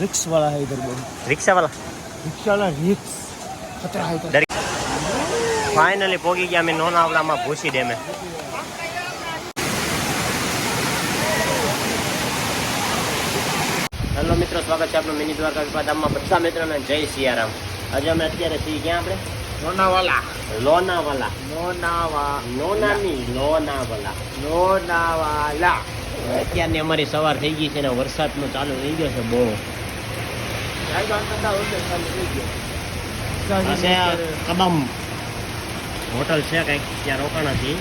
रिक्स वाला है इधर बहुत। रिक्शा वाला रिक्स खतरा है इधर। फाइनली पोगी गया मैं लोनावला में भूसी डैम में। हेलो मित्रों, स्वागत है आपનું મિની દ્વારકા વિપાદામમાં બધા મિત્રોને જય સિયારામ। આજે અમે અત્યારે છીએ ક્યાં? આપણે लोनावाला લોનાવાલા। અત્યારની અમારી સવાર થઈ ગઈ છે ને વરસાદનો ચાલુ થઈ ગયો છે બહુ। કદમ હોટલ છે કંઈક, ત્યાં રોકાણા છીએ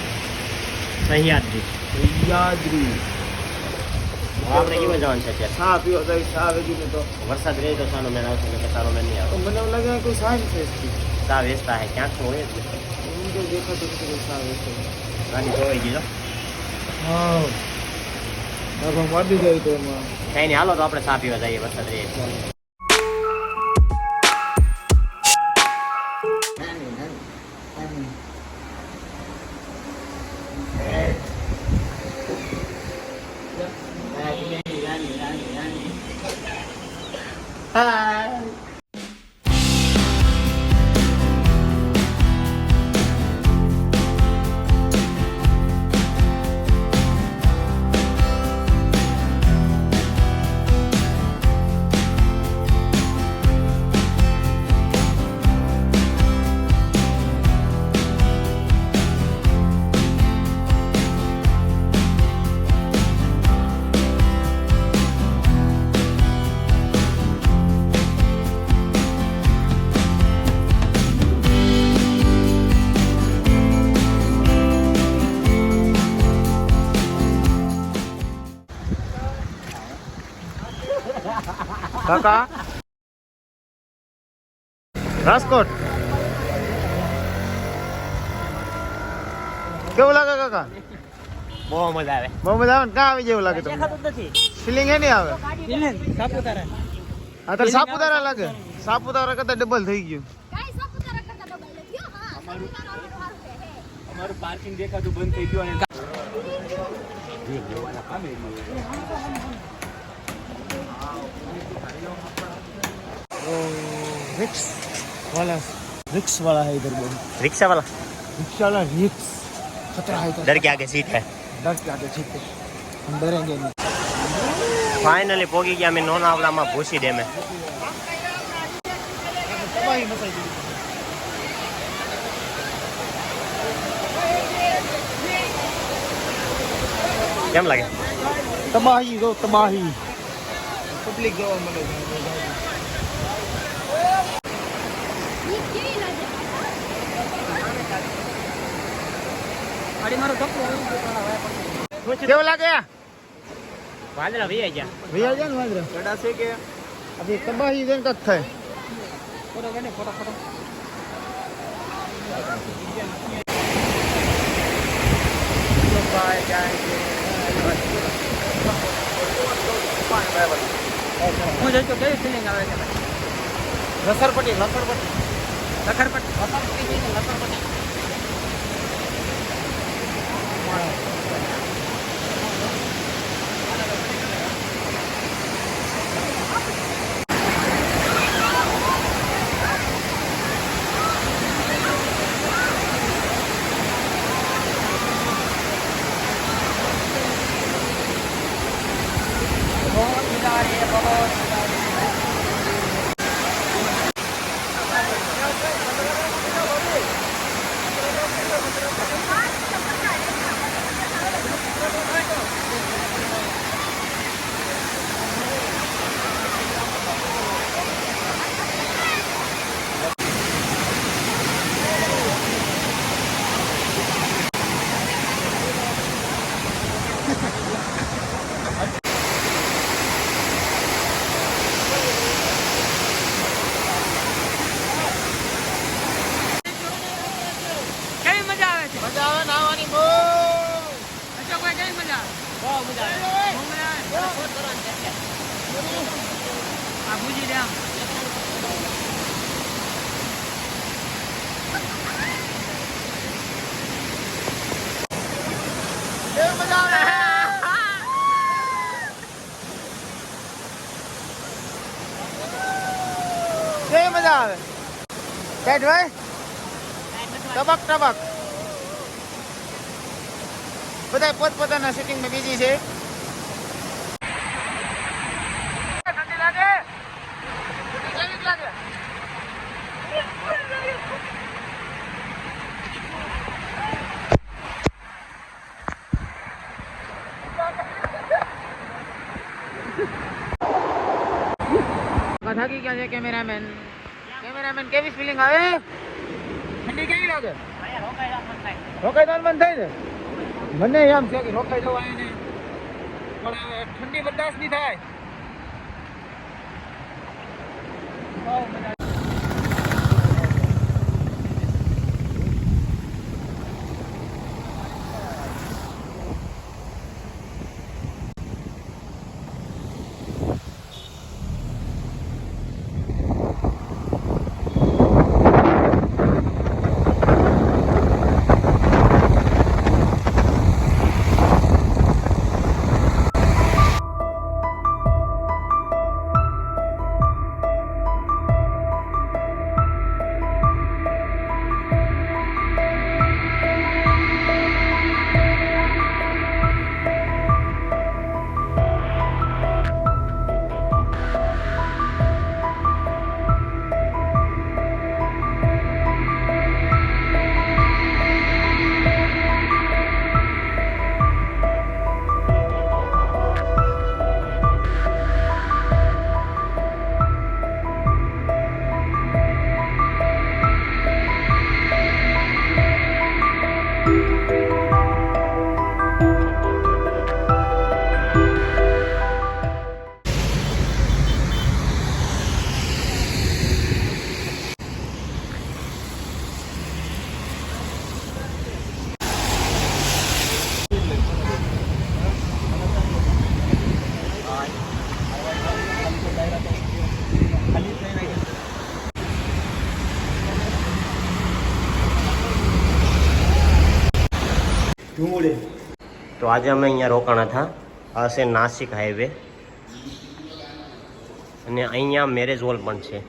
સહ્યાદ્રી। આપણે કેવા જવાનું છે અત્યારે? हाँ पियो तो सा वेगी में तो વરસાદ રહે તો સાનો મેળ આવશે ને સારો મેળ નહીં આવે। तो मैंने लगा कोई साइड है इसकी। સા વેચતા હે ક્યાંક તો હોય જ ને। उनको देखा तो कोई सा वेस्ट है। ગાડી ધોવાઈ ગઈ તો हाँ अब हम वादी गए तो हम કઈ નહીં, હાલો તો આપણે ચા પીવા જઈએ, વરસાદ રહે। काका राजकोट કેવું લાગે કાકા? બહુ મજા આવે। બહુ મજા આવે ને? ક્યાં આવી જેવું લાગે તમને? ફિલિંગ હે નહીં આવે? સાપુતારા અત્યારે સાપુતારા લાગે? સાપુતારા કરતા ડબલ થઈ ગયું। અમારું પાર્કિંગ દેખાતું બંધ થઈ ગયું અને रिक्स वाला है इधर बहुत। रिक्शा वाला रिक्स खतरा है इधर। डर के आगे सीट है। डर के आगे ठीक है, हम डरेंगे नहीं। फाइनली पोगी गया मैं लोनावला में भूसी डैम में। કેમ લાગે? तबाही दो तबाही पब्लिक जो मतलब કેવું લાગે? વાદળા ભૈયા ગયા ભૈયા ગયા ને વાંદરા ગડા છે કે અભી તબાહી દેન કક થાય। લસરપટ્ટી મજા આવે સાઈડ ભાઈ ટબક ટબક બધા પોતપોતાના શૂટિંગમાં બીજી છે ઠંડી લાગે શૂટિંગ કેવી લાગે થાકી ગયા છે કેમેરામેન કેવી ફિલિંગ આવે ઠંડી કેવી લાગે રોકાઈ જવાનું મન થાય ને મને એમ છે કે રોકાઈ જવાય ને પણ હવે ઠંડી બરદાસ્ત નહીં થાય બહુ મજા તો આજે અમે અહીંયા રોકાણા હતા આ છે નાસિક હાઈવે અને અહીંયા મેરેજ હોલ પણ છે